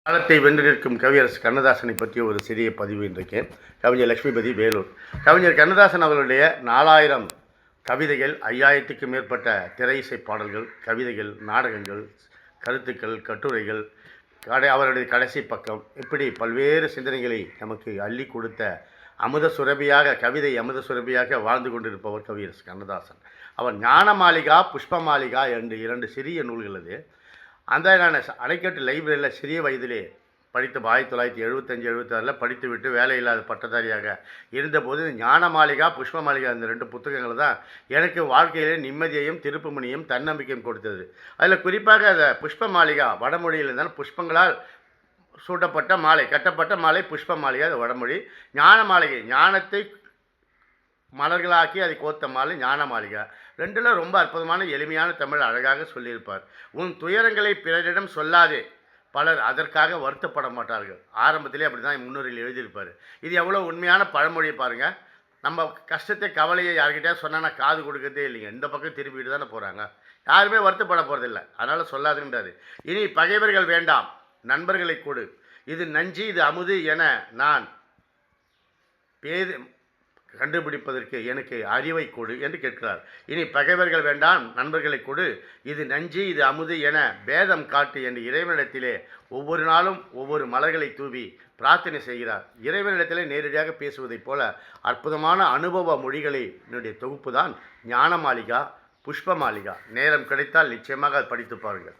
காலத்தை வென்று நிற்கும் கவியரசு கண்ணதாசனை பற்றிய ஒரு சிறிய பதிவு இன்றைக்கு. கவிஞர் லட்சுமிபதி, வேலூர். கவிஞர் கண்ணதாசன் அவர்களுடைய 4000 கவிதைகள், 5000க்கும் மேற்பட்ட திரை இசை பாடல்கள், கவிதைகள், நாடகங்கள், கருத்துக்கள், கட்டுரைகள், அவருடைய கடைசி பக்கம், இப்படி பல்வேறு சிந்தனைகளை நமக்கு அள்ளி கொடுத்த அமுத சுரபியாக, கவிதை அமுத சுரபியாக வாழ்ந்து கொண்டிருப்பவர் கவியரசு கண்ணதாசன். அவர் ஞான மாளிகா, புஷ்ப மாளிகா என்று 2 சிறிய நூல்கள். அது அந்த நான் அணைக்கட்டு லைப்ரரியில் சிறிய வயதிலே படித்து 1975-76 படித்துவிட்டு வேலையில்லாத பட்டதாரியாக இருந்தபோது ஞான மாளிகா, புஷ்ப மாளிகா இந்த 2 புத்தகங்கள் தான் எனக்கு வாழ்க்கையிலே நிம்மதியையும் திருப்புமுனையும் தன்னம்பிக்கையும் கொடுத்தது. அதில் குறிப்பாக அந்த புஷ்ப மாளிகா வடமொழியில் இருந்தாலும் புஷ்பங்களால் சூட்டப்பட்ட மாலை, கட்டப்பட்ட மாலை புஷ்ப மாளிகை, அது வடமொழி. ஞான மாளிகை, ஞானத்தை மலர்களாக்கி அதை கோத்த மாலை ஞான மாளிகை. 2ல ரொம்ப அற்புதமான எளிமையான தமிழ் அழகாக சொல்லியிருப்பார். உன் துயரங்களை பிறரிடம் சொல்லாதே, பலர் அதற்காக வருத்தப்பட மாட்டார்கள். ஆரம்பத்திலே அப்படி தான் முன்னுரையில் எழுதியிருப்பார். இது எவ்வளோ உண்மையான பழமொழியை பாருங்கள். நம்ம கஷ்டத்தை, கவலையை யார்கிட்டயா சொன்னால் காது கொடுக்கறதே இல்லைங்க. இந்த பக்கம் திரும்பிட்டு தானே போகிறாங்க. யாருமே வருத்தப்பட போகிறதில்லை. அதனால் சொல்லாதுன்றாரு. இனி பகைவர்கள் வேண்டாம், நண்பர்களை கொடு. இது நஞ்சு, இது அமுது என நான் கண்டுபிடிப்பதற்கு எனக்கு அறிவை கொடு என்று கேட்கிறார். இனி பகைவர்கள் வேண்டாம், நண்பர்களை கொடு. இது நஞ்சு, இது அமுது என பேதம் காட்டு என்று இறைவனிடத்திலே ஒவ்வொரு நாளும் ஒவ்வொரு மலர்களை தூவி பிரார்த்தனை செய்கிறார். இறைவனிடத்திலே நேரடியாக பேசுவதைப் போல அற்புதமான அனுபவ மொழிகளை என்னுடைய தொகுப்பு தான் ஞான மாளிகா, புஷ்ப மாளிகா. நேரம் கிடைத்தால் நிச்சயமாக படித்து பாருங்கள்.